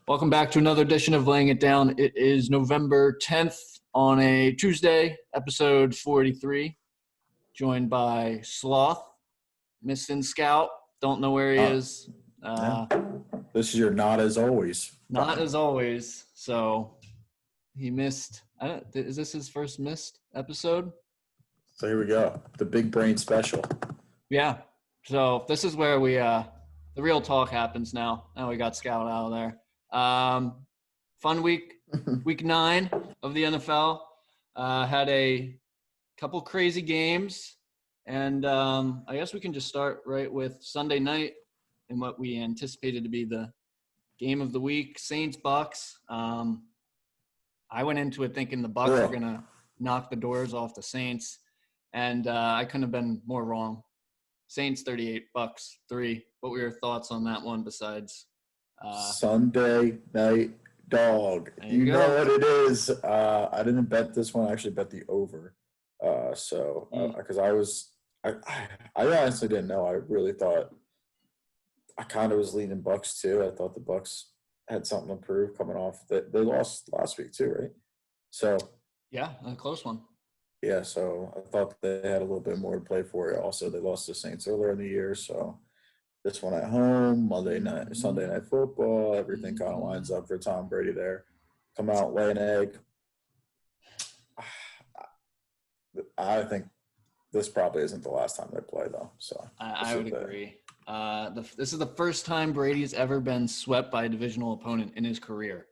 Welcome back to another edition of Laying It Down. It is November 10th on a Tuesday, episode 43, joined by Sloth, missing Scout. Don't know where he is. This is your not as always. Not as always. So he missed. Is this his first missed episode? So here we go. The big brain special. Yeah. So this is where the real talk happens now. Now we got Scout out of there. Fun week, week 9 of the NFL. Had a couple crazy games, and I guess we can just start right with Sunday night and what we anticipated to be the game of the week, Saints-Bucks. I went into it thinking the Bucks were going to knock the doors off the Saints, and I couldn't have been more wrong. Saints 38, Bucks 3. What were your thoughts on that one besides Sunday night dog? You know what it is. I didn't bet this one. I actually bet the over. Because I honestly didn't know. I really thought I kind of was leaning Bucks too. I thought the Bucks had something to prove coming off that they lost last week too, right? So yeah, a close one. Yeah, so I thought they had a little bit more to play for it. Also, they lost the Saints earlier in the year, so this one at home, Sunday night football, everything kind of lines up for Tom Brady there. Come out, lay an egg. I think this probably isn't the last time they play, though. So I would agree. This is the first time Brady's ever been swept by a divisional opponent in his career.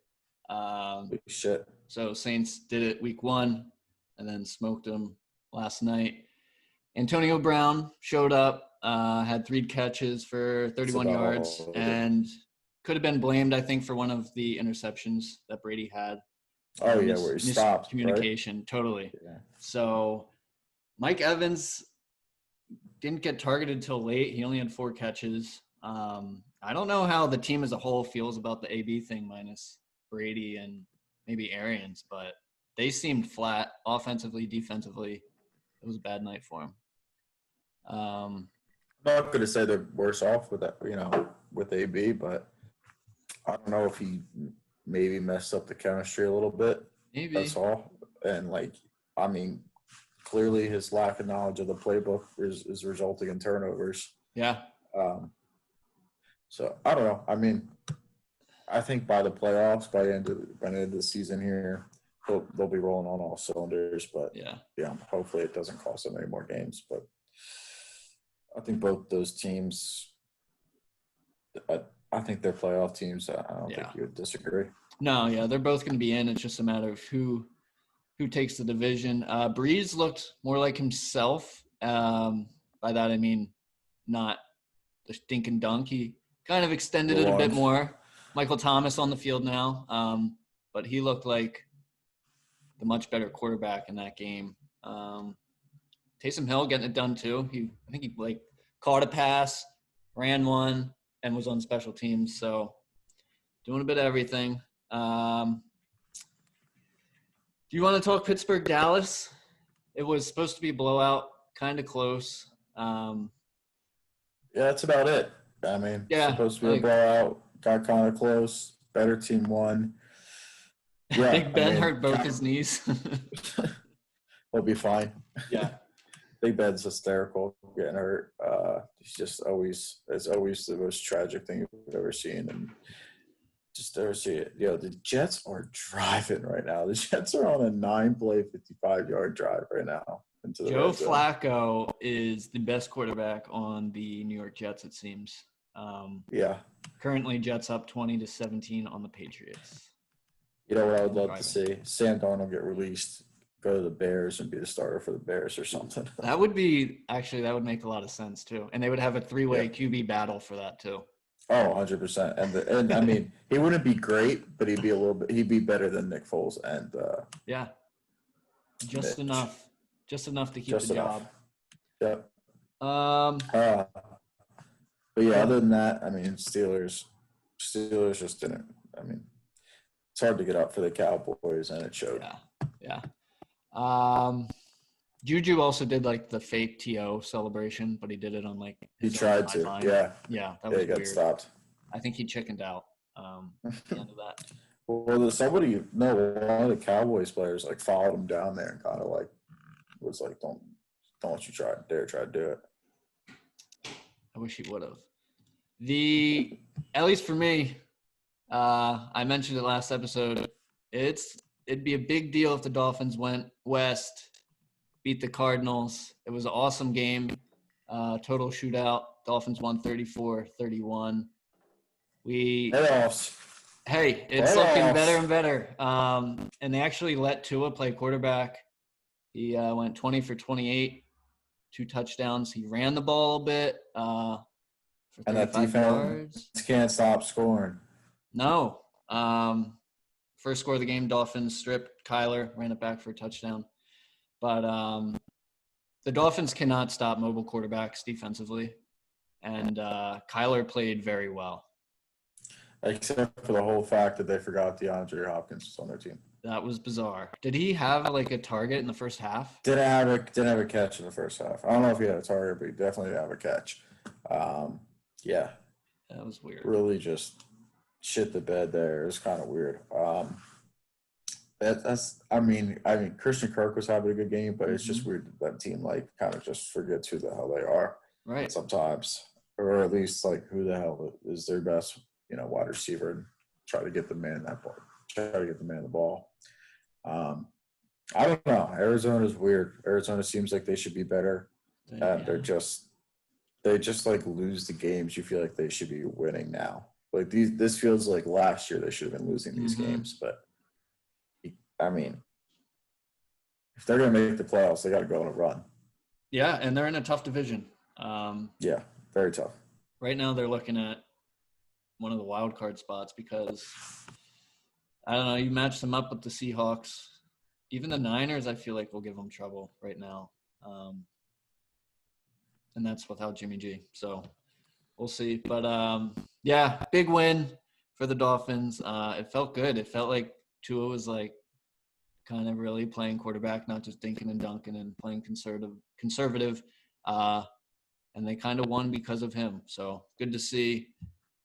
Shit. So Saints did it week 1. And then smoked him last night. Antonio Brown showed up, had 3 catches for 31 yards, and could have been blamed, I think, for one of the interceptions that Brady had. Where he stopped. Communication, right? Totally. Yeah. So Mike Evans didn't get targeted till late. He only had 4 catches. I don't know how the team as a whole feels about the AB thing minus Brady and maybe Arians, but they seemed flat offensively, defensively. It was a bad night for him. I'm not going to say they're worse off with that, with AB, but I don't know if he maybe messed up the chemistry a little bit. Maybe. That's all. And clearly his lack of knowledge of the playbook is resulting in turnovers. Yeah. So I don't know. I think by the playoffs, by the end of the season here, they'll be rolling on all cylinders, but hopefully it doesn't cost them any more games. But I think both those teams, I think they're playoff teams. I don't think you would disagree. No, yeah, they're both going to be in. It's just a matter of who takes the division. Breeze looked more like himself. By that I mean not the dink and dunk. He kind of extended it a bit more. Michael Thomas on the field now, but he looked like the much better quarterback in that game. Taysom Hill getting it done too. I think he caught a pass, ran one, and was on special teams. So doing a bit of everything. Do you want to talk Pittsburgh Dallas? It was supposed to be a blowout, kind of close. Yeah, that's about it. Supposed to be a blowout. Got kind of close. Better team won. Yeah, Big Ben hurt both his knees. He'll be fine. Yeah. Big Ben's hysterical getting hurt. It's always the most tragic thing you've ever seen. And just ever see it. The Jets are driving right now. The Jets are on a 9-play, 55-yard drive right now. Joe Flacco is the best quarterback on the New York Jets, it seems. Currently, Jets up 20-17 on the Patriots. You know what I would love to see? Sam Darnold get released, go to the Bears, and be the starter for the Bears or something. That would make a lot of sense too. And they would have a 3-way QB battle for that too. Oh, 100%. And he wouldn't be great, but he'd be better than Nick Foles and just Mitch. enough to keep the job. Yep. But other than that, Steelers just didn't. It's hard to get up for the Cowboys, and it showed. Yeah. Juju also did the fake TO celebration, but he did it on he tried to. line. Yeah. Yeah, that he was got weird. stopped. I think he chickened out. At the end of that. Well, one of the Cowboys players like followed him down there and kind of like was like, don't you dare try to do it. I wish he would have. At least for me, I mentioned it last episode. It'd be a big deal if the Dolphins went west, beat the Cardinals. It was an awesome game, total shootout. Dolphins won 34-31. Playoffs. Hey, it's looking better and better. And they actually let Tua play quarterback. He went 20 for 28, 2 touchdowns. He ran the ball a bit for 35 and that defense yards. Can't stop scoring. No. First score of the game, Dolphins stripped Kyler, ran it back for a touchdown. But the Dolphins cannot stop mobile quarterbacks defensively. And Kyler played very well. Except for the whole fact that they forgot DeAndre Hopkins was on their team. That was bizarre. Did he have like a target in the first half? Didn't have a catch in the first half. I don't know if he had a target, but he definitely didn't have a catch. Yeah. That was weird. Really just shit the bed there. It was kind of weird. I mean, Christian Kirk was having a good game, but it's just weird that team like kind of just forgets who the hell they are. Right. Sometimes, or at least like who the hell is their best, wide receiver, and try to get the man that ball. Try to get the man the ball. I don't know. Arizona's weird. Arizona seems like they should be better, and they just like lose the games you feel like they should be winning now. Like this feels like last year they should have been losing these games, but I mean, if they're gonna make the playoffs, they got to go on a run. Yeah, and they're in a tough division. Yeah, very tough. Right now, they're looking at one of the wild card spots because I don't know. You match them up with the Seahawks, even the Niners. I feel like will give them trouble right now, and that's without Jimmy G. So we'll see. But yeah, big win for the Dolphins. It felt good. It felt like Tua was like kind of really playing quarterback, not just dinking and dunking and playing conservative. And they kind of won because of him. So good to see,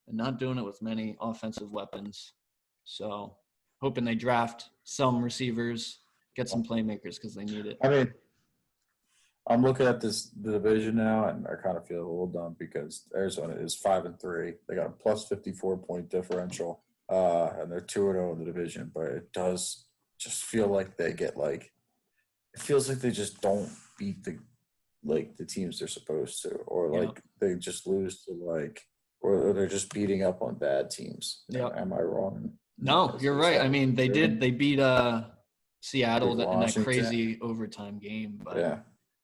and not doing it with many offensive weapons. So hoping they draft some receivers, get some playmakers because they need it. I mean, I'm looking at the division now, and I kind of feel a little dumb because Arizona is 5-3. They got a plus 54-point differential, and they're 2-0 in the division. But it does just feel like they get like – it feels like they just don't beat the teams they're supposed to, or like they just lose to like – or they're just beating up on bad teams. Am I wrong? No, you're right. I mean, they beat Seattle in that crazy overtime game. But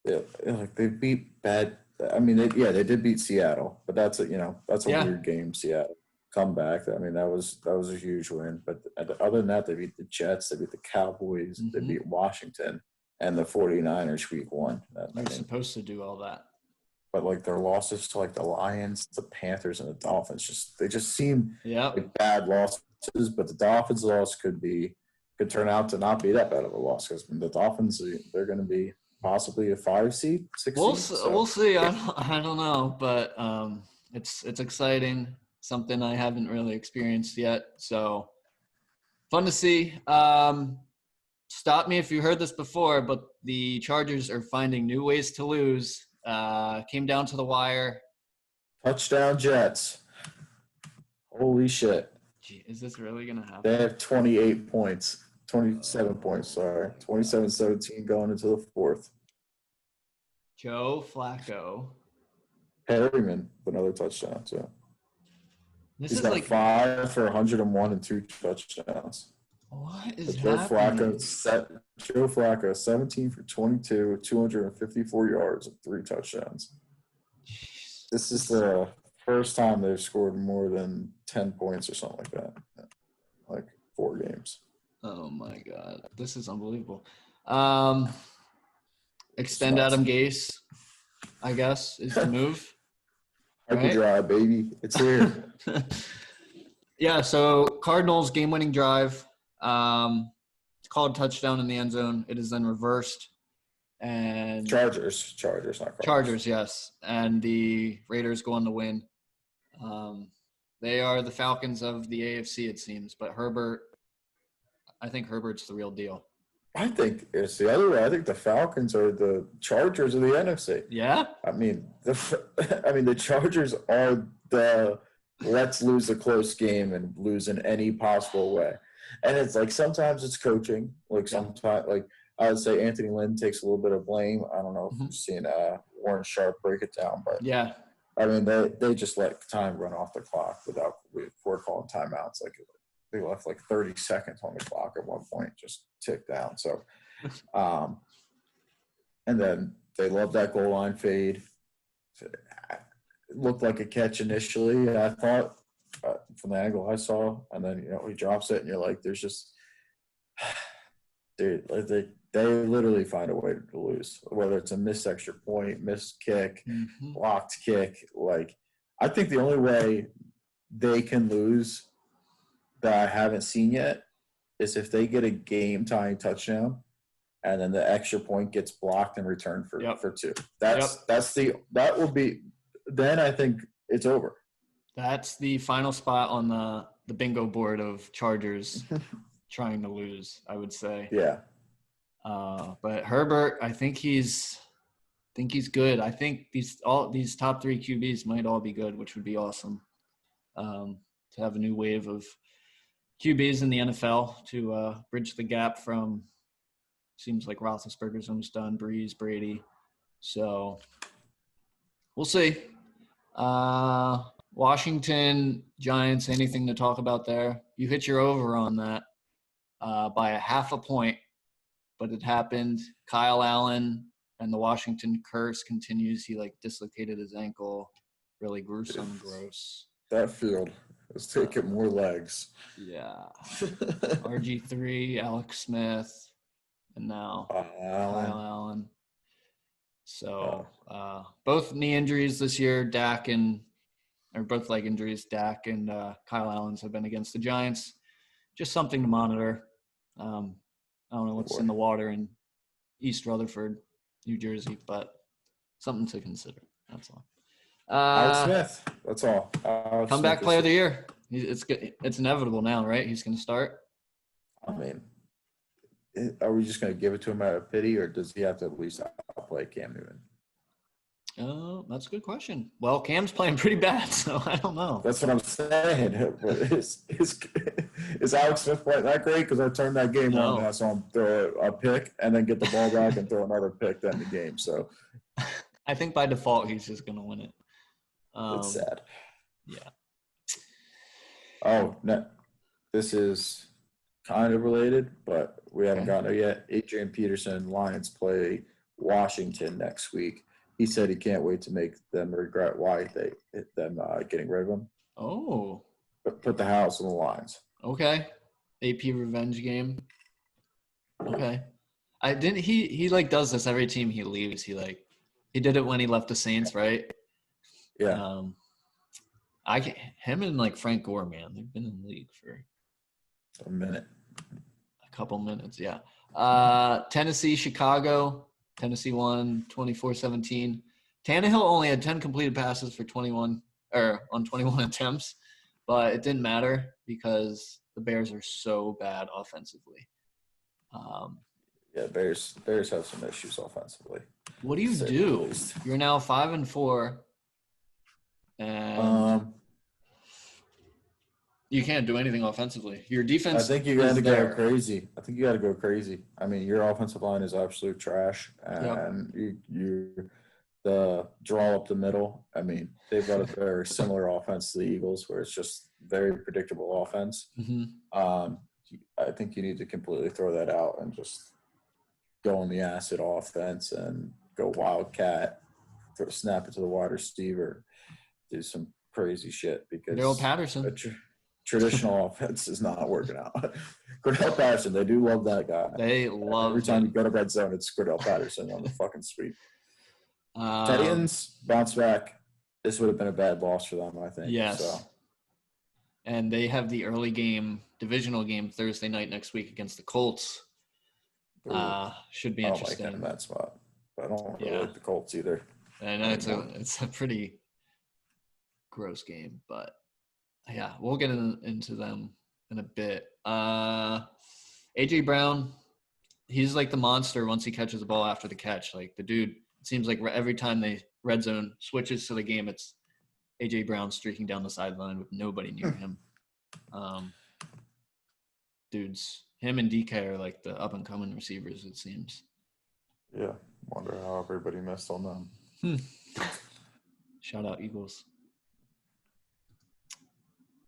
yeah, like they beat bad. I mean, they did beat Seattle, but that's a weird game. Seattle comeback. I mean, that was a huge win. But other than that, they beat the Jets, they beat the Cowboys, they beat Washington, and the 49ers week 1. They're supposed to do all that. But like their losses to like the Lions, the Panthers, and the Dolphins, they just seem like bad losses. But the Dolphins' loss could turn out to not be that bad of a loss because the Dolphins, they're going to be possibly a 5 seed, 6 seed. So. We'll see. I don't know, but it's exciting. Something I haven't really experienced yet. So fun to see. Stop me if you heard this before, but the Chargers are finding new ways to lose. Came down to the wire. Touchdown Jets. Holy shit. Gee, is this really going to happen? They have 27 points, sorry. 27-17 going into the fourth. Joe Flacco. Perryman with another touchdown, too. He's got like 5 for 101 and 2 touchdowns. What is happening? Joe Flacco, 17 for 22, 254 yards and 3 touchdowns. Jeez. This is the first time they've scored more than 10 points or something like that. Like 4 games. Oh, my God. This is unbelievable. Extend Adam Gase, I guess, is the move. Right? Drive, baby. It's here. Yeah, so Cardinals game-winning drive. Called touchdown in the end zone. It is then reversed. And Chargers, not Cardinals. Chargers, yes. And the Raiders go on to win. They are the Falcons of the AFC, it seems. But I think Herbert's the real deal. I think it's the other way. I think the Falcons are the Chargers of the NFC. Yeah? I mean, the Chargers are the let's lose a close game and lose in any possible way. And it's like sometimes it's coaching. Like sometimes, like I would say Anthony Lynn takes a little bit of blame. I don't know if you've seen Warren Sharp break it down, but yeah. I mean, they just let time run off the clock before calling timeouts. Like they left like 30 seconds on the clock at one point, just ticked down. So, and then they love that goal line fade. It looked like a catch initially, I thought, from the angle I saw, and then he drops it, and you're like, there's just, dude, like they literally find a way to lose, whether it's a missed extra point, missed kick, blocked kick. Like, I think the only way they can lose that I haven't seen yet is if they get a game-tying touchdown and then the extra point gets blocked and returned for 2. That will be – then I think it's over. That's the final spot on the bingo board of Chargers trying to lose, I would say. Yeah. But Herbert, I think he's good. I think these top 3 QBs might all be good, which would be awesome. To have a new wave of QBs in the NFL to bridge the gap from seems like Roethlisberger's almost done, Breeze, Brady. So we'll see. Washington Giants, anything to talk about there? You hit your over on that by a half a point, but it happened. Kyle Allen and the Washington curse continues. He dislocated his ankle. Really gruesome, gross. That field is taking more legs. Yeah. RG3, Alex Smith, and now Kyle Allen. So both knee injuries this year, both leg injuries, Dak and Kyle Allen's have been against the Giants. Just something to monitor. I don't know what's in the water in East Rutherford, New Jersey, but something to consider. That's all. Alex Smith. That's all. Comeback player of the year. It's inevitable now, right? He's going to start. I mean, are we just going to give it to him out of pity, or does he have to at least outplay Cam Newton? Oh, that's a good question. Well, Cam's playing pretty bad, so I don't know. That's what I'm saying. Is Alex Smith playing that great? Because I turned that game on and I saw him throw a pick and then get the ball back and throw another pick to end the game. So I think by default he's just going to win it. It's sad. Yeah. Oh, no. This is kind of related, but we haven't gotten there yet. Adrian Peterson, Lions play Washington next week. He said he can't wait to make them regret why they hit them getting rid of him. Oh. But put the house on the lines. Okay. AP revenge game. Okay. He does this every team he leaves. He did it when he left the Saints, right? Yeah. Him and Frank Gore, man, they've been in the league for a minute. A couple minutes, yeah. Tennessee, Chicago. Tennessee won 24-17. Tannehill only had 10 completed passes for 21 attempts, but it didn't matter because the Bears are so bad offensively. Yeah, Bears have some issues offensively. What do you do? You're now 5-4, and you can't do anything offensively. Your defense. I think you got to go crazy. I mean, your offensive line is absolute trash, and you the draw up the middle. I mean, they've got a very similar offense to the Eagles, where it's just very predictable offense. Mm-hmm. I think you need to completely throw that out and just go on the acid offense and go wildcat, snap it to the wide receiver, do some crazy shit because Cordell Patterson. Traditional offense is not working out. Cordell Patterson, they do love that guy. They love every time you go to red zone, it's Cordell Patterson on the fucking sweep. Titans bounce back. This would have been a bad loss for them, I think. Yes. So. And they have the early divisional game Thursday night next week against the Colts. Should be interesting. I don't like them in that spot. I don't really like the Colts either. And it's a pretty gross game, but Yeah, we'll get into them in a bit. AJ Brown, he's like the monster once he catches the ball after the catch. Like the dude, it seems like every time they red zone switches to the game, it's AJ Brown streaking down the sideline with nobody near him. Dudes, him and DK are like the up and coming receivers, it seems. Yeah, wonder how everybody missed on them. Shout out Eagles.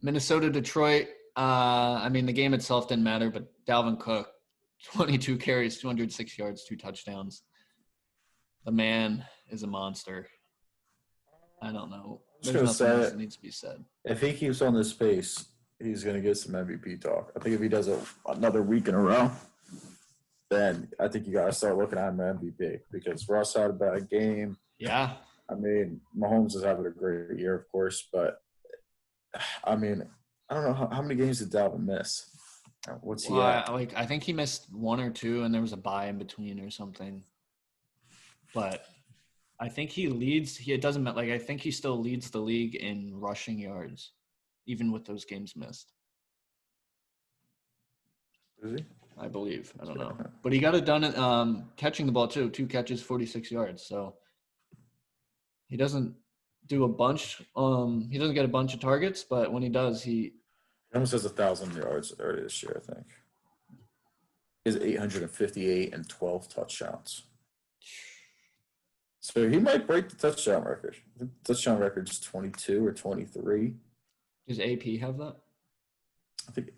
Minnesota, Detroit. I mean, the game itself didn't matter, but Dalvin Cook, 22 carries, 206 yards, 2 touchdowns. The man is a monster. I don't know. There's nothing else that needs to be said. If he keeps on this pace, he's going to get some MVP talk. I think if he does it another week in a row, then I think you got to start looking at him MVP because Russ had a bad game. Yeah. I mean, Mahomes is having a great year, of course, but I mean, I don't know how many games did Dalvin miss. What's he at? I think he missed 1 or 2, and there was a bye in between or something. But I think he leads. It doesn't matter. Like I think he still leads the league in rushing yards, even with those games missed. Is he? I believe. I don't know, but he got it done catching the ball too. 2 catches, 46 yards. So he doesn't do a bunch. He doesn't get a bunch of targets, but when he does, he almost has 1,000 yards already this year. I think he has 858 and 12 touchdowns. So he might break the touchdown record. The touchdown record is 22 or 23. Does AP have that?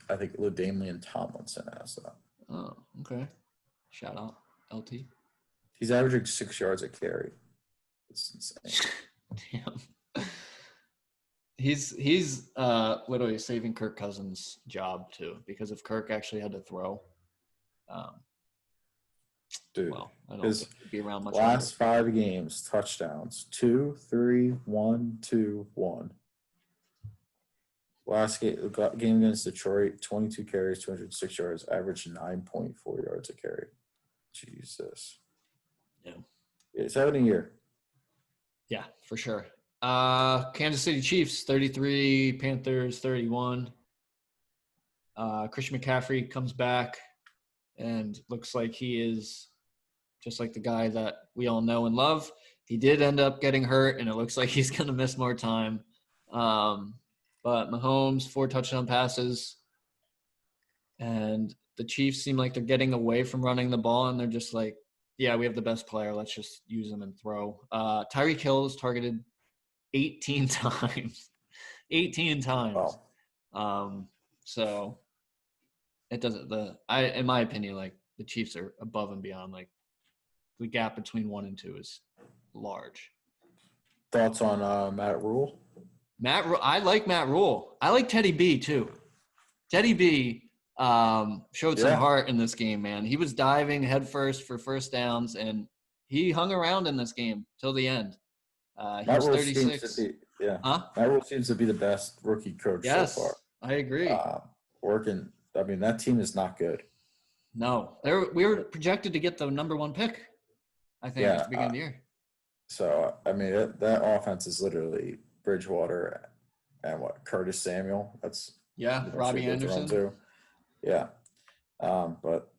I think LaDainian Tomlinson has that. Oh, okay. Shout out LT. He's averaging 6 yards a carry. It's insane. Damn. He's literally saving Kirk Cousins' job too, because if Kirk actually had to throw, dude, well, I don't think he'd be around much last longer. 5 games, touchdowns 2, 3, 1, 2, 1. Last game against Detroit, 22 carries, 206 yards, averaged 9.4 yards a carry. Jesus. Yeah. It's having a year. Yeah, for sure. Kansas City Chiefs, 33, Panthers, 31. Christian McCaffrey comes back and looks like he is just like the guy that we all know and love. He did end up getting hurt, and it looks like he's going to miss more time. But Mahomes, 4 touchdown passes. And the Chiefs seem like they're getting away from running the ball, and they're just like, yeah, we have the best player. Let's just use him and throw. Tyreek Hill is targeted 18 times. 18 times. Wow. So it doesn't in my opinion, like the Chiefs are above and beyond. Like the gap between 1 and 2 is large. Thoughts on Matt Rule? I like Matt Rule. I like Teddy B too. Teddy B showed some heart in this game, man. He was diving headfirst for first downs, and he hung around in this game till the end. He was 36. Matt Rule seems to be the best rookie coach so far. I agree. Working. I mean, that team is not good. No, we were projected to get the number 1 pick, I think, at the beginning of the year. So, I mean, that offense is literally Bridgewater and Curtis Samuel. That's Robbie Anderson too. Yeah, but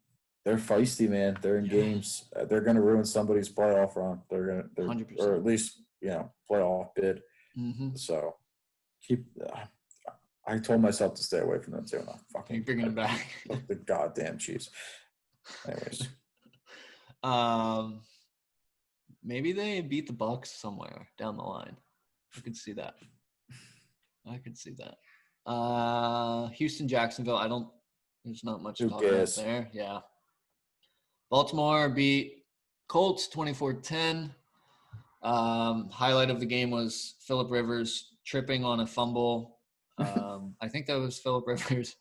they're feisty, man. They're in games. They're going to ruin somebody's playoff run. They're 100%, or at least playoff bid. Mm-hmm. So I told myself to stay away from them too. You're bringing them back. The goddamn Chiefs. Anyways. Maybe they beat the Bucks somewhere down the line. I could see that. Houston, Jacksonville. There's not much to talk about there. Yeah. Baltimore beat Colts 24-10. Highlight of the game was Phillip Rivers tripping on a fumble. I think that was Phillip Rivers,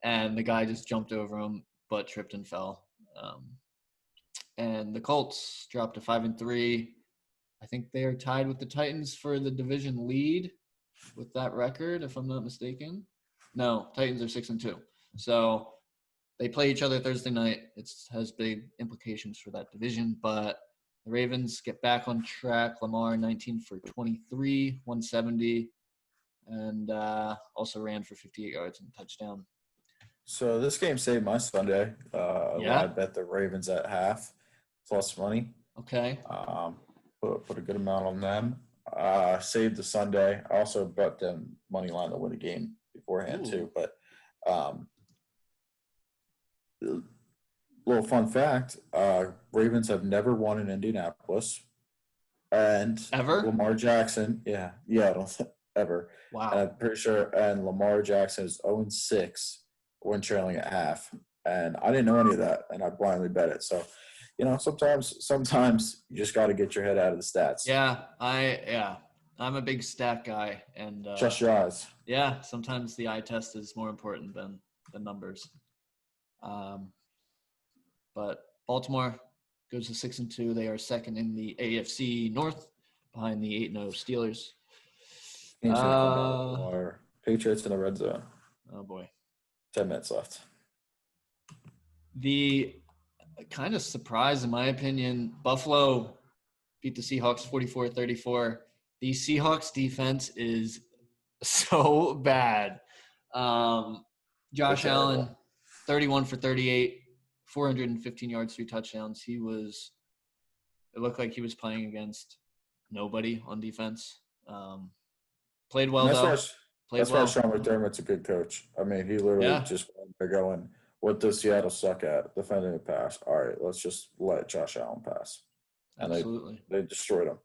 and the guy just jumped over him, but tripped and fell. And the Colts dropped to 5-3. I think they are tied with the Titans for the division lead with that record, if I'm not mistaken. No, Titans are 6-2. So they play each other Thursday night. It has big implications for that division, but the Ravens get back on track. Lamar 19 for 23, 170. and also ran for 58 yards and a touchdown. So this game saved my Sunday. Yeah? I bet the Ravens at half plus money. Okay. Put a good amount on them. Saved the Sunday. I also bet them money line to win the game beforehand too. But little fun fact: Ravens have never won in Indianapolis, and Ever? Lamar Jackson. Yeah, I don't ever. Wow. And I'm pretty sure. And Lamar Jackson is 0-6 when trailing at half. And I didn't know any of that, and I blindly bet it. So, sometimes you just got to get your head out of the stats. Yeah, I'm a big stat guy, and Trust your eyes. Yeah, sometimes the eye test is more important than the numbers. But Baltimore goes to 6-2. They are second in the AFC North, behind the 8-0 Steelers. Patriots in the red zone. Oh boy, 10 minutes left. The kind of surprise, in my opinion, Buffalo beat the Seahawks 44-34. The Seahawks defense is so bad. Josh Allen, 31 for 38, 415 yards, 3 touchdowns. It looked like he was playing against nobody on defense. Played well, though. That's why Sean McDermott's a good coach. I mean, he literally just they're going, what does Seattle suck at? Defending the pass. All right, let's just let Josh Allen pass. And Absolutely. They destroyed him.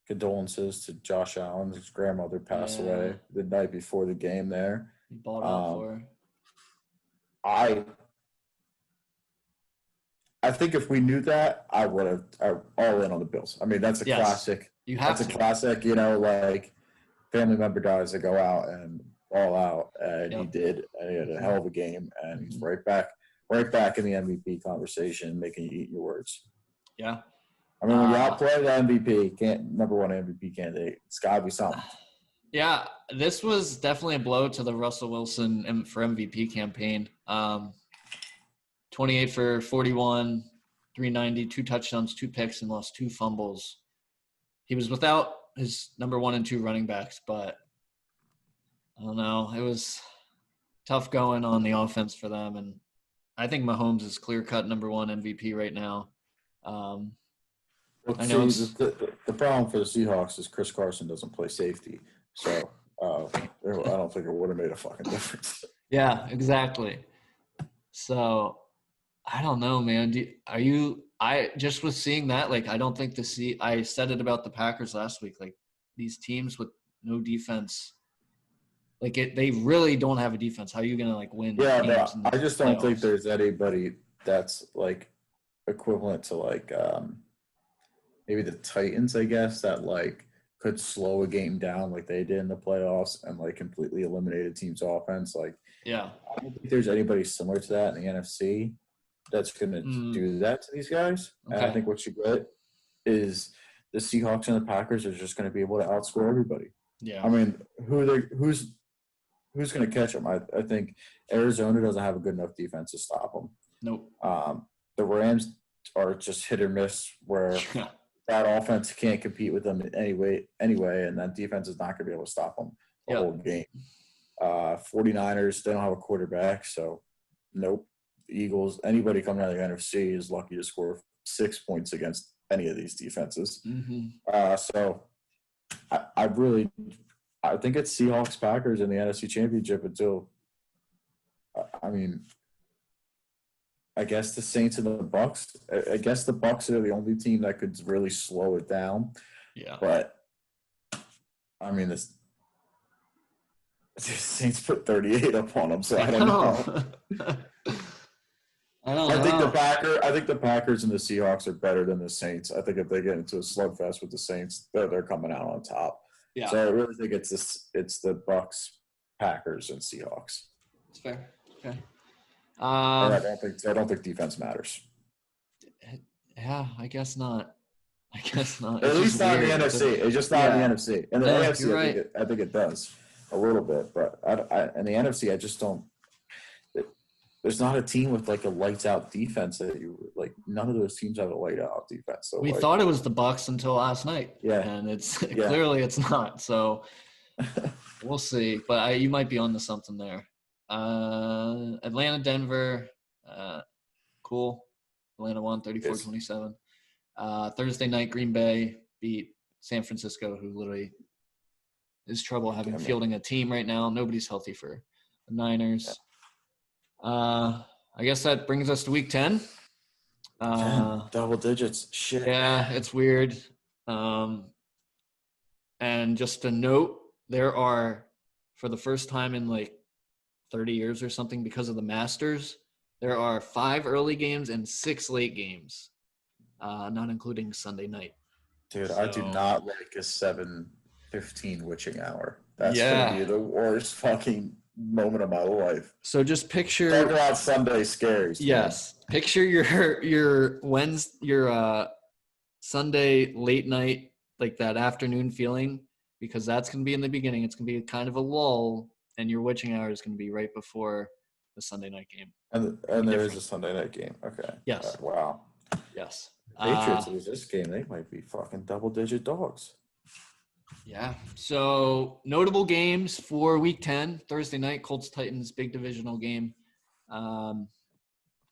Condolences to Josh Allen. His grandmother passed away the night before the game there. He balled out for her. I think if we knew that, I would have all in on the Bills. I mean, that's a classic. That's a classic, like family member dies, they go out and all out, and he did. And he had a hell of a game, and he's right back in the MVP conversation, making you eat your words. Yeah. I mean, when you outplay the number one MVP candidate, it's got to be something. Yeah, this was definitely a blow to the Russell Wilson for MVP campaign. 28 for 41, 390, 2 touchdowns, 2 picks, and lost 2 fumbles. He was without his number 1 and 2 running backs, but I don't know. It was tough going on the offense for them, and I think Mahomes is clear-cut number 1 MVP right now. I know the problem for the Seahawks is Chris Carson doesn't play safety, so I don't think it would have made a fucking difference. Yeah, exactly. So I don't know, man. I just was seeing that. Like, I don't think I said it about the Packers last week. Like, these teams with no defense, they really don't have a defense. How are you gonna win? Yeah, but I just don't think there's anybody that's equivalent to maybe the Titans, I guess, that could slow a game down like they did in the playoffs and completely eliminate a team's offense. I don't think there's anybody similar to that in the NFC that's going to do that to these guys. Okay. And I think what you get is the Seahawks and the Packers are just going to be able to outscore everybody. Yeah. I mean, who's going to catch them? I think Arizona doesn't have a good enough defense to stop them. Nope. The Rams are just hit or miss where that offense can't compete with them anyway, and that defense is not going to be able to stop them the whole game. 49ers, they don't have a quarterback, so nope. Eagles, anybody coming out of the NFC is lucky to score 6 points against any of these defenses. Mm-hmm. So I think it's Seahawks Packers in the NFC Championship until I guess the Saints and the Bucks. I guess the Bucks are the only team that could really slow it down. Yeah. But the Saints put 38 up on them, so I don't know. I think the Packers and the Seahawks are better than the Saints. I think if they get into a slugfest with the Saints, they're coming out on top. Yeah. So I really think it's the Bucks, Packers, and Seahawks. It's fair. Okay. I don't think defense matters. Yeah, I guess not. At least not in the NFC. It's just not in the NFC. In the AFC, I think it does a little bit, but in the NFC, I just don't. there's not a team with like a lights out defense that you like. None of those teams have a light out defense. So We like, thought it was the Bucks until last night. Yeah. And it's Yeah. clearly it's not. So we'll see. But you might be onto something there. Atlanta, Denver, cool. Atlanta won 34-27. Thursday night, Green Bay beat San Francisco, who literally is trouble fielding a team right now. Nobody's healthy for the Niners. I guess that brings us to week 10. 10 double digits. Shit. Yeah, it's weird. And just a note, there are, for the first time in like 30 years or something, because of the Masters, there are 5 early games and 6 late games, not including Sunday night. Dude, I do not like a 7:15 witching hour. That's Yeah. gonna be the worst fucking moment of my life. So just picture. Talk about Sunday scaries. Yes, man. Picture your Sunday late night, like that afternoon feeling, because that's gonna be in the beginning. It's gonna be kind of a lull, and your witching hour is gonna be right before the Sunday night game. And there is a Sunday night game. Okay. Yes. Wow. Yes. Patriots lose this game, they might be fucking double-digit dogs. Yeah. So notable games for Week 10, Thursday night, Colts-Titans, big divisional game.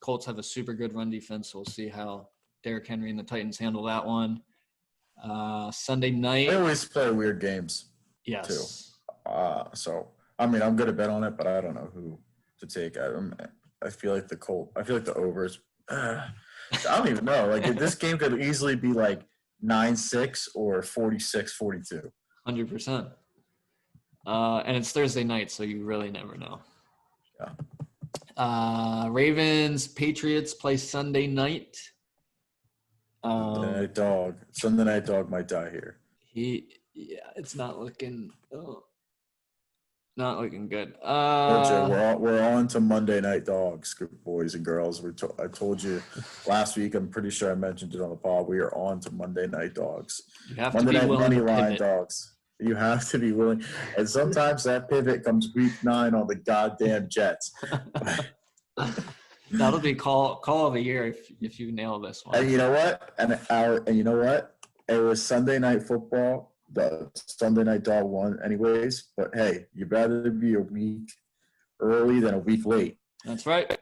Colts have a super good run defense, so we'll see how Derrick Henry and the Titans handle that one. Sunday night. They always play weird games. Yes. Too. So I mean, I'm gonna bet on it, but I don't know who to take. I feel like the overs. I don't even know. Like this game could easily be like 9-6 or 46-42. 100%. And it's Thursday night, so you really never know. Yeah. Ravens, Patriots play Sunday night. Sunday night dog might die here. It's not looking. Not looking good. We're on to Monday night dogs, good boys and girls. I told you last week. I'm pretty sure I mentioned it on the pod. We are on to Monday night dogs. You have Monday to be night willing money to line pivot. dogs. You have to be willing, and sometimes that pivot comes week 9 on the goddamn Jets. That'll be call of the year if you nail this one. And you know what? And you know what? It was Sunday night football. The Sunday night dog won anyways. But hey, you'd rather be a week early than a week late. That's right.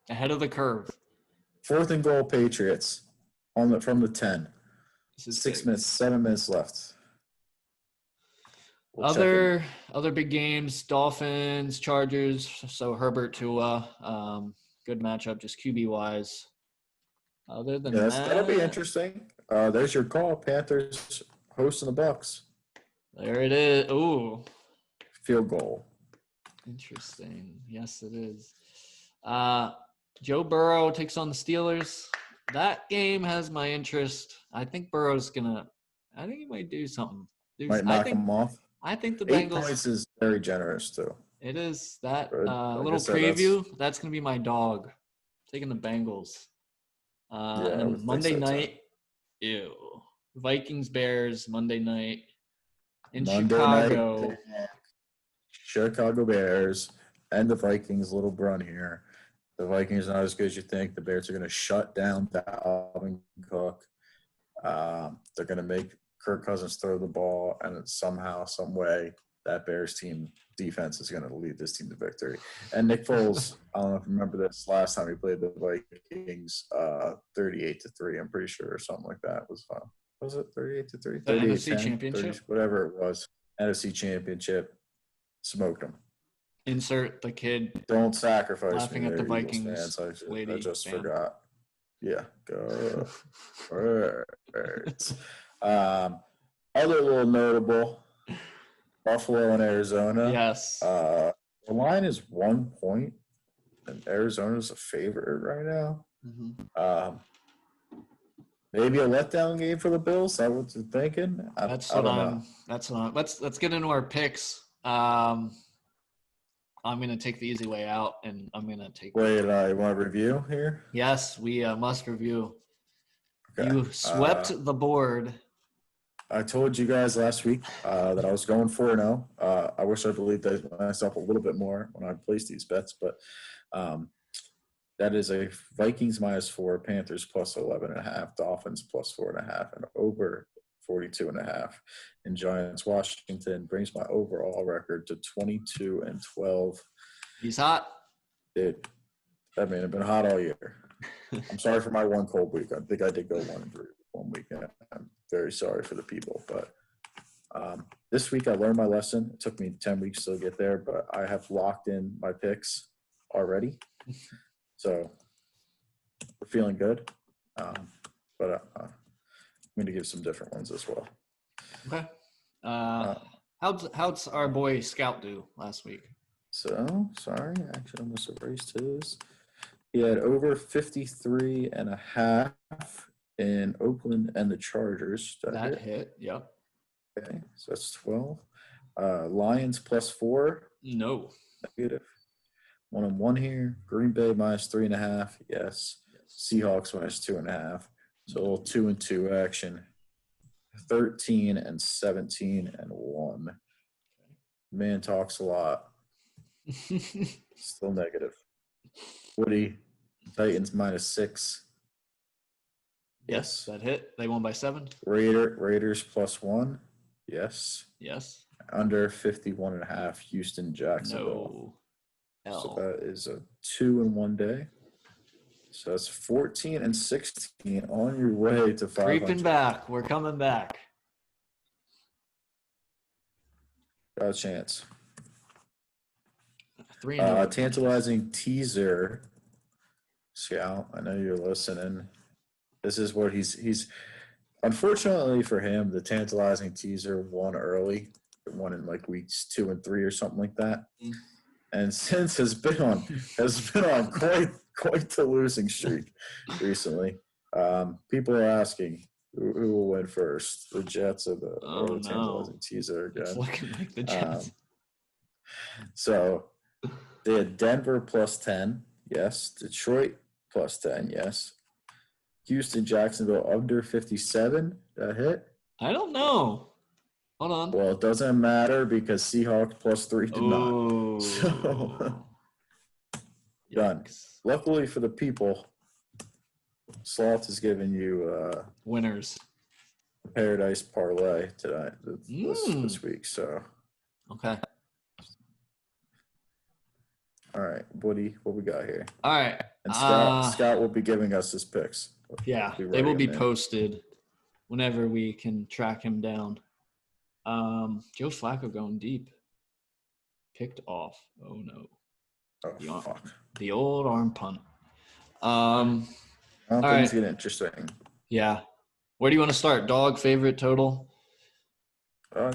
Ahead of the curve. 4th and goal, Patriots from the 10. 7 minutes left. Other big games: Dolphins, Chargers. So Herbert Tua, good matchup, just QB wise. Other than that'll be interesting. There's your call, Panthers hosting the Bucks. There it is. Ooh, field goal. Interesting. Yes, it is. Joe Burrow takes on the Steelers. That game has my interest. I think he might do something. Might knock him off. I think the 8 Bengals. points is very generous too. It is that little preview. That's going to be my dog. Taking the Bengals. And then Monday night, Vikings Bears Monday night in Chicago. Chicago Bears and the Vikings. Little Brun here. The Vikings are not as good as you think. The Bears are going to shut down Dalvin Cook. They're going to make Kirk Cousins throw the ball, and somehow, some way, that Bears team defense is going to lead this team to victory. And Nick Foles, I don't know if you remember this, last time he played the Vikings, 38-3, I'm pretty sure, or something like that. Was it 38-3? The NFC Championship? Whatever it was. NFC Championship. Smoked them. Insert the kid. Don't sacrifice laughing me at the there, Vikings. I just forgot. Yeah, go Birds. Other little notable, Buffalo and Arizona. Yes. The line is 1 point, and Arizona's a favorite right now. Mm-hmm. Maybe a letdown game for the Bills. Is that what you're thinking? That's what I'm. Let's get into our picks. I'm going to take the easy way out, and I'm going to take. Wait, you want to review here? Yes, we must review. Okay. You swept the board I told you guys last week that I was going 4-0. I wish I believed myself a little bit more when I placed these bets, but that is a Vikings -4, Panthers +11.5, Dolphins +4.5, and over 42.5. And Giants Washington brings my overall record to 22-12. He's hot. Dude, I mean, I've been hot all year. I'm sorry for my one cold week. I think I did go 1-3 one week. I'm very sorry for the people, but this week I learned my lesson. It took me 10 weeks to get there, but I have locked in my picks already. So we're feeling good. But I'm going to give some different ones as well. Okay. How's our boy Scout do last week? So, sorry, I actually almost erased his. He had over 53.5 in Oakland and the Chargers. That hit. Yep. Okay, so that's 12. Lions +4. No. Negative. 1-1 here. Green Bay -3.5. Yes. Seahawks -2.5. So a little 2-2 action. 13-17-1. Man talks a lot. Still negative. Woody, Titans -6. Yes, that hit. They won by 7. Raiders +1. Yes. Yes. Under 51.5. Houston, Jacksonville. No. So that is a 2-1 day. So that's 14-16 on your way to 500. Creeping back. We're coming back. Got a chance. 3-0. Tantalizing teaser. Scout, I know you're listening. This is what he's unfortunately for him, the tantalizing teaser won early. It won in like weeks 2 and 3 or something like that. Mm. And since has been on quite the losing streak recently. People are asking who will win first, the Jets or the tantalizing teaser again. It's looking like the Jets. So they had Denver +10, yes. Detroit +10, yes. Houston, Jacksonville under 57. That hit? I don't know. Hold on. Well, it doesn't matter because Seahawks +3 did not. So done. Luckily for the people, Sloth has given you winners Paradise Parlay tonight this week. So okay. All right, Woody, what we got here? All right, and Scott will be giving us his picks. Yeah, they will be posted whenever we can track him down. Joe Flacco going deep. Picked off. Oh no. Oh, fuck. The old arm punt. Things get interesting. Yeah. Where do you want to start? Dog favorite total?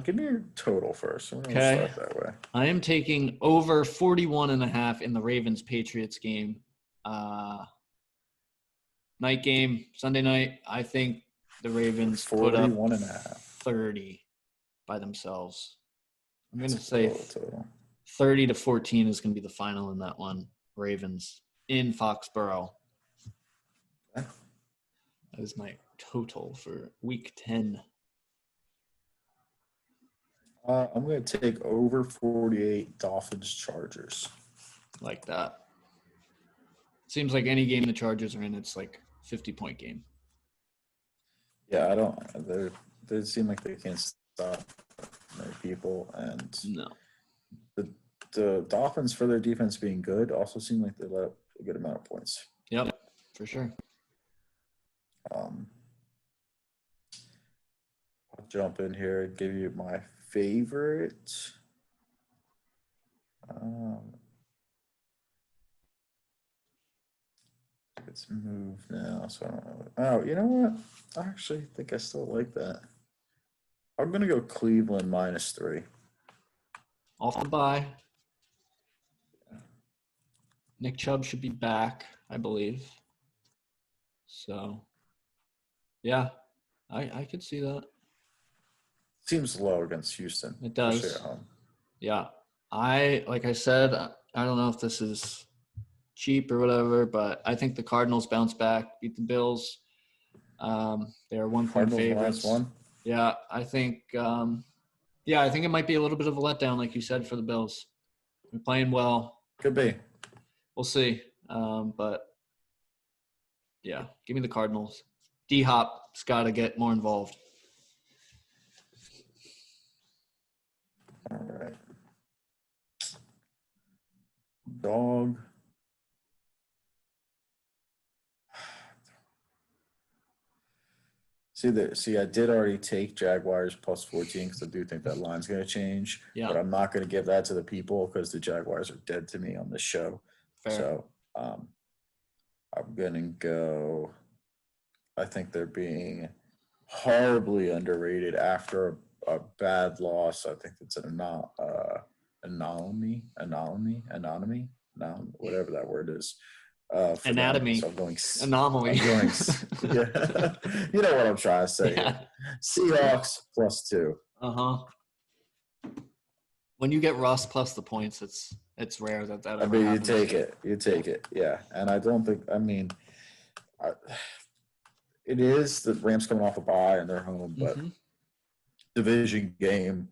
Give me your total first. Okay. Start that way. I am taking over 41.5 in the Ravens-Patriots game. Night game, Sunday night. I think the Ravens put up 30 by themselves. I'm going to say 30-14 is going to be the final in that one. Ravens in Foxborough. That is my total for week 10. I'm going to take over 48 Dolphins Chargers. Like that. Seems like any game the Chargers are in, it's like 50-point game. Yeah, they seem like they can't stop many people. And no. The Dolphins, for their defense being good, also seem like they let up a good amount of points. Yep, for sure. I'll jump in here and give you my favorite. It's moved now, so I don't know. Oh, you know what? I actually think I still like that. I'm going to go Cleveland -3. Off the bye. Nick Chubb should be back, I believe. So, yeah, I could see that. Seems low against Houston. It does. Yeah. Like I said, I don't know if this is cheap or whatever, but I think the Cardinals bounce back, beat the Bills. They're 1-point favorites. Yeah, I think I think it might be a little bit of a letdown, like you said, for the Bills. They're playing well. Could be. We'll see. But yeah, give me the Cardinals. D-Hop's got to get more involved. All right. Dog. See, I did already take Jaguars plus 14 because I do think that line's going to change. Yeah. But I'm not going to give that to the people because the Jaguars are dead to me on this show. Fair. So I'm going to go. I think they're being horribly underrated after a bad loss. I think it's an anomaly, whatever that word is. Anatomy. So I'm going anomaly. I'm going, yeah. You know what I'm trying to say. Yeah. Seahawks plus 2. When you get Russ plus the points, it's rare that ever happens. You take it. Yeah. And I don't think, it is the Rams coming off a bye and they're home, but division game,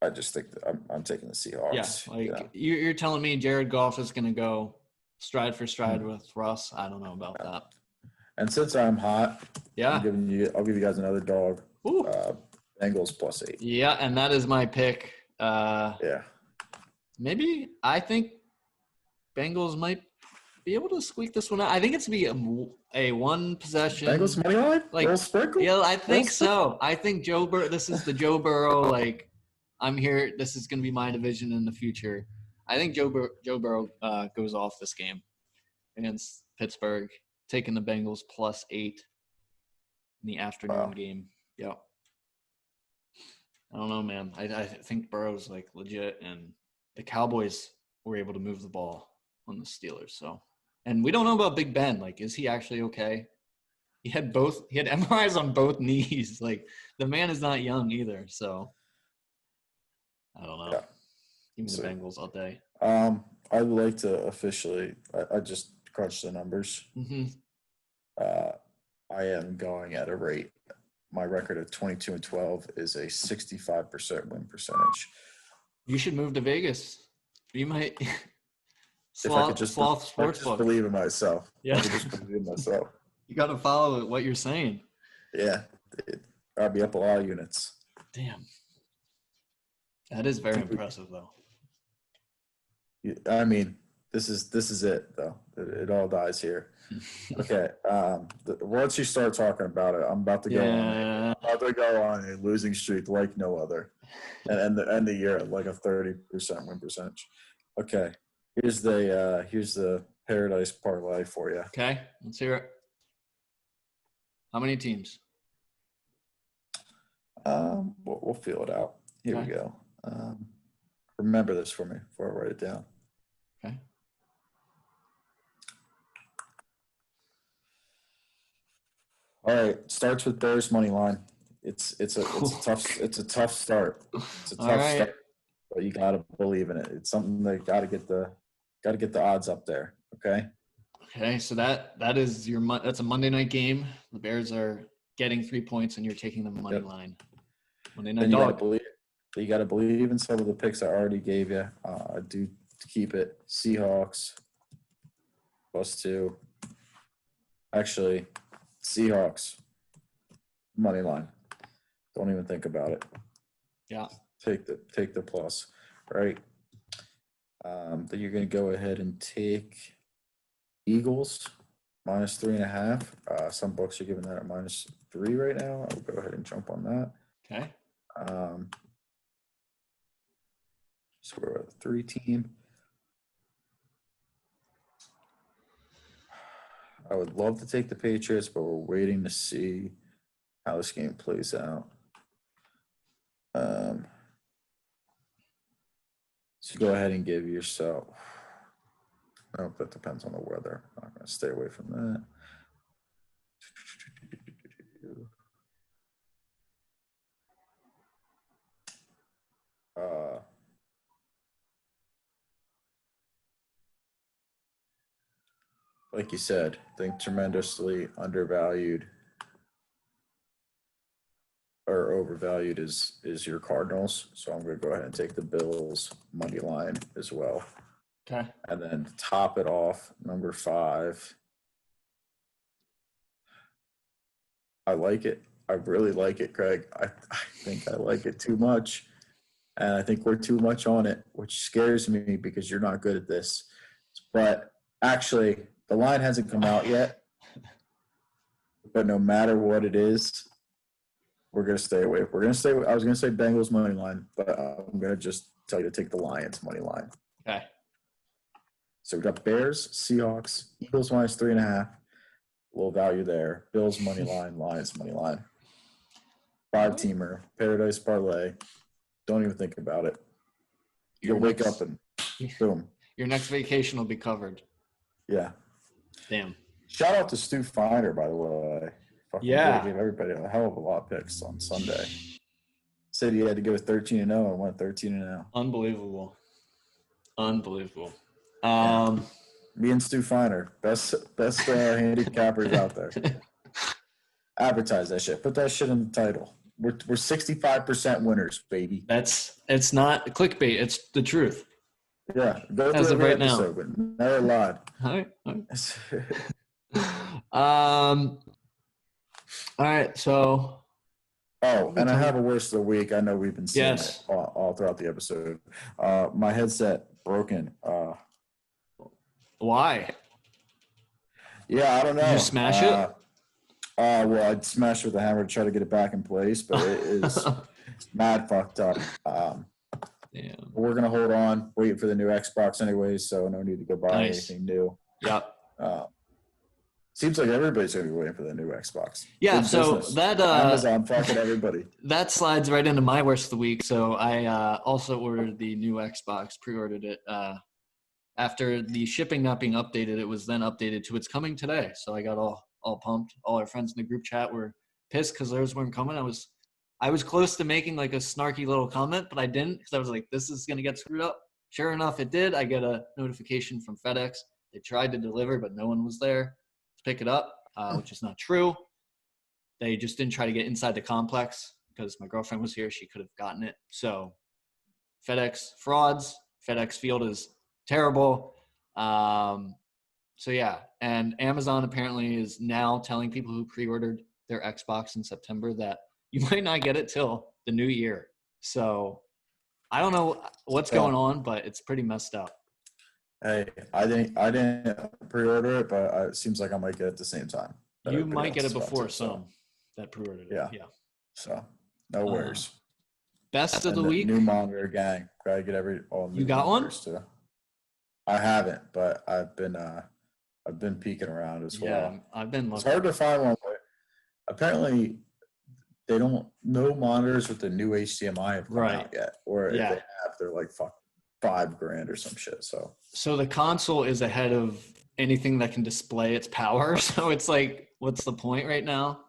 I just think I'm taking the Seahawks. Yeah, you're telling me Jared Goff is going to go stride for stride with Russ? I don't know about that. And since I'm hot, yeah, I'll give you guys another dog. Bengals plus 8. Yeah, and that is my pick. Yeah. Maybe I think Bengals might be able to squeak this one out. I think it's to be a one possession. Bengals money line? Like sprinkle? Yeah, I think so. I think Joe Burrow. This is the Joe Burrow. Like, I'm here. This is going to be my division in the future. I think Joe Burrow goes off this game against Pittsburgh, taking the Bengals plus 8 in the afternoon game. Yeah. I don't know, man. I think Burrow's like legit, and the Cowboys were able to move the ball on the Steelers. So, and we don't know about Big Ben. Like, is he actually okay? He had MRIs on both knees. Like, the man is not young either. So, I don't know. Yeah. Give me the Bengals all day. I would like to officially. I just crunched the numbers. I am going at a rate. My record of 22-12 is a 65% win percentage. You should move to Vegas. You might. Sloth Sportsbook. Just believe in myself. Yeah. I could just believe in myself. You got to follow what you're saying. Yeah. I'll be up a lot of units. Damn. That is very impressive, though. I mean, this is it, though. It all dies here. Okay. Once you start talking about it, I'm about to go on a losing streak like no other, and end the year at like a 30% win percentage. Okay. Here's the paradise parlay for you. Okay, let's hear it. How many teams? We'll feel it out. Here we go. Remember this for me before I write it down. Okay. All right. Starts with Bears money line. It's a tough start. It's a tough start, but you gotta believe in it. It's something that gotta get the odds up there. Okay. Okay, so that is that's a Monday night game. The Bears are getting 3 points, and you're taking the money line. Monday night dog. You gotta believe in some of the picks I already gave you. I do keep it. Seahawks plus 2. Actually, Seahawks money line. Don't even think about it. Yeah. Take the plus, right? Then you're gonna go ahead and take Eagles minus 3.5. Some books are giving that at -3 right now. I'll go ahead and jump on that. Okay. So we're at a 3 team. I would love to take the Patriots, but we're waiting to see how this game plays out. So go ahead and give yourself. Oh, that depends on the weather. I'm not going to stay away from that. Like you said, I think tremendously undervalued. or overvalued is your Cardinals. So I'm going to go ahead and take the Bills money line as well. Okay. And then to top it off, number 5. I like it. I really like it, Craig. I think I like it too much. And I think we're too much on it, which scares me because you're not good at this. But actually, the line hasn't come out yet. But no matter what it is, we're going to stay away. We're going to stay. I was going to say Bengals money line, but I'm going to just tell you to take the Lions money line. Okay. So we got Bears, Seahawks, Eagles minus 3.5. Little value there. Bills money line, Lions money line. 5-teamer, Paradise Parlay. Don't even think about it. You'll wake up and boom. Your next vacation will be covered. Yeah. Damn. Shout out to Stu Feiner, by the way. Fucking Yeah. gave everybody a hell of a lot of picks on Sunday. Said he had to go 13-0 and went 13-0. Unbelievable. Yeah. Me and Stu Feiner, best handicappers out there. Advertise that shit. Put that shit in the title. We're 65% winners, baby. It's not clickbait. It's the truth. Yeah. Go As through of every right now. episode, but never lied. All right. So. Oh, and I have a worst of the week. I know we've been seeing Yes. it all throughout the episode. My headset broken. Why? Yeah, I don't know. Did you smash it? Well, I'd smash it with a hammer to try to get it back in place, but it is mad fucked up. Damn. We're gonna hold on, wait for the new Xbox anyways, so no need to go buy anything new. Yep. Seems like everybody's gonna be waiting for the new Xbox. Yeah. Good So business. that Amazon fucking everybody. That slides right into my worst of the week. So I also ordered the new Xbox, pre-ordered it. After the shipping not being updated, it was then updated to it's coming today. So I got all pumped. All our friends in the group chat were pissed because theirs weren't coming. I was close to making like a snarky little comment, but I didn't because I was like, this is gonna get screwed up. Sure enough, it did. I get a notification from FedEx. They tried to deliver, but no one was there to pick it up, which is not true. They just didn't try to get inside the complex because my girlfriend was here. She could have gotten it. So FedEx frauds. FedEx field is terrible. So yeah, and Amazon apparently is now telling people who pre-ordered their Xbox in September that you might not get it till the new year. So I don't know what's going on, but it's pretty messed up. Hey, I didn't pre-order it, but it seems like I might get it at the same time. You might get it before some that pre-ordered it. Yeah. So no worries. Best of the week. New monitor gang. Gotta get all new. You got one? Too. I haven't, but I've been peeking around as well. Yeah, I've been looking. It's hard to find one. But apparently, they don't. No monitors with the new HDMI have come out yet, or if they have, they're like $5,000 or some shit. So the console is ahead of anything that can display its power. So it's like, what's the point right now?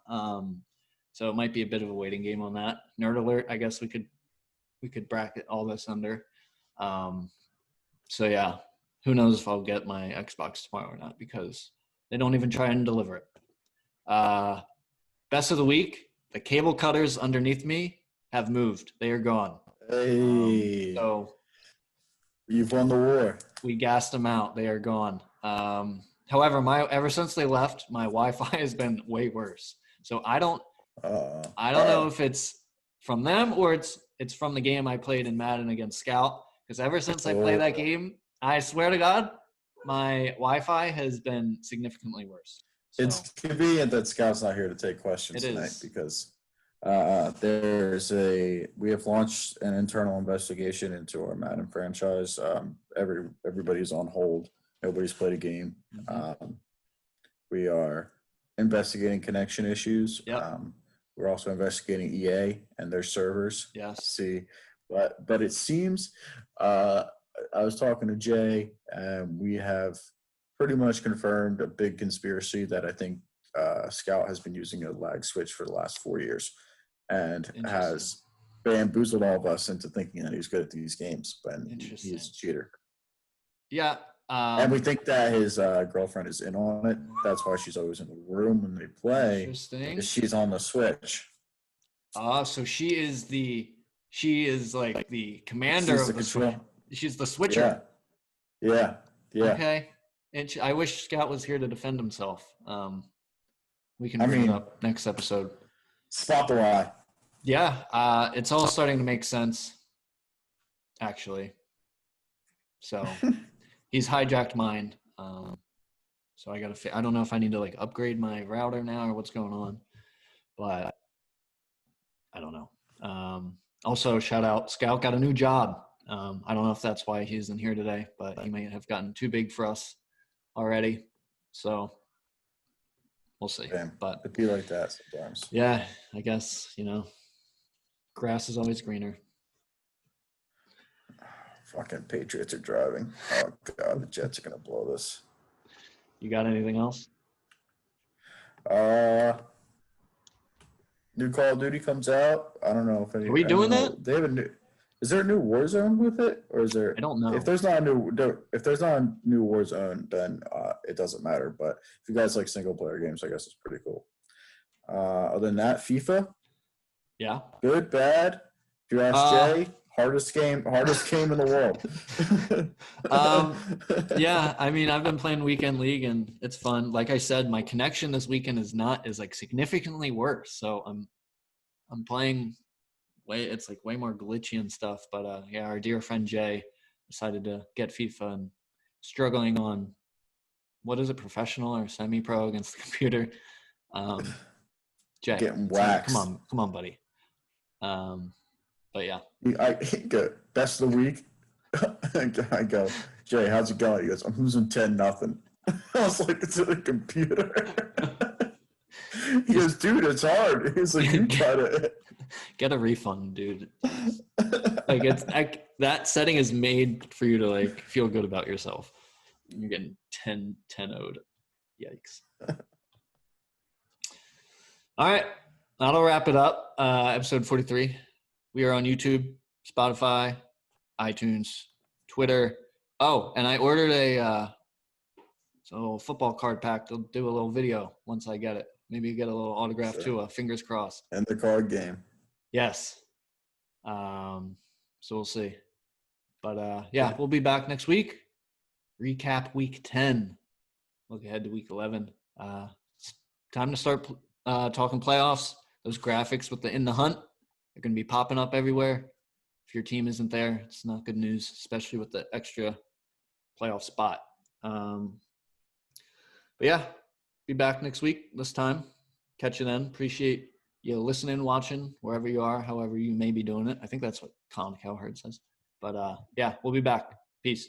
So it might be a bit of a waiting game on that. Nerd alert. I guess we could bracket all this under. So yeah, who knows if I'll get my Xbox tomorrow or not because they don't even try and deliver it. Best of the week. The cable cutters underneath me have moved. They are gone. Hey. So you've won the war. We gassed them out. They are gone. However, ever since they left, my Wi-Fi has been way worse. So I don't know if it's from them or it's from the game I played in Madden against Scout. Because ever since I played that game, I swear to God, my Wi-Fi has been significantly worse. So, it's convenient that Scout's not here to take questions tonight because we have launched an internal investigation into our Madden franchise. Everybody's on hold. Nobody's played a game. Mm-hmm. We are investigating connection issues. Yep. We're also investigating EA and their servers. Yes. See, but it seems I was talking to Jay, and we have pretty much confirmed a big conspiracy that I think Scout has been using a lag switch for the last 4 years and has bamboozled all of us into thinking that he's good at these games, but he is a cheater. Yeah. And we think that his girlfriend is in on it. That's why she's always in the room when they play. Interesting. She's on the switch. So she is like the commander She's the of the control. she's the switcher. Yeah. Okay. And I wish Scout was here to defend himself. We can I bring it mean, up next episode. spot the lie. Yeah, it's all starting to make sense, actually. So he's hijacked mine. So I don't know if I need to like upgrade my router now or what's going on, but I don't know. Also, shout out, Scout got a new job. I don't know if that's why he isn't here today, but he might have gotten too big for us already. So we'll see. Damn, But it'd be like that sometimes. yeah, I guess, grass is always greener. Fucking Patriots are driving. Oh god, the Jets are gonna blow this. You got anything else? New Call of Duty comes out. I don't know if any. Are we I don't doing know. that? They have a new. Is there a new Warzone with it, or is there? I don't know. If there's not a new Warzone, then it doesn't matter. But if you guys like single player games, I guess it's pretty cool. Other than that, FIFA. Yeah. Good, bad. If you ask Jay, hardest game in the world. Yeah, I mean, I've been playing weekend league and it's fun. Like I said, my connection this weekend is like significantly worse. So I'm playing it's like way more glitchy and stuff. But yeah, our dear friend Jay decided to get FIFA and struggling on what is it, professional or semi-pro against the computer. Jay, getting waxed. Come on, buddy. But yeah, I go best of the week. I go, Jay, how's it going? He goes, I'm losing 10-0. I was like, it's in a computer. He goes, dude, it's hard. He's like, you try to get a refund, dude. Like that setting is made for you to like feel good about yourself. You're getting 10-0'd. Yikes. All right, that'll wrap it up. Episode 43. We are on YouTube, Spotify, iTunes, Twitter. Oh, and I ordered a football card pack. They'll do a little video once I get it. Maybe get a little autograph too. Fingers crossed. And the card game. Yes. So we'll see. But yeah, we'll be back next week. Recap week 10. Look ahead to week 11. It's time to start talking playoffs. Those graphics with the in the hunt are going to be popping up everywhere. If your team isn't there, it's not good news, especially with the extra playoff spot. But yeah, be back next week this time. Catch you then. Appreciate you listening, watching, wherever you are, however you may be doing it. I think that's what Colin Cowherd says. But yeah, we'll be back. Peace.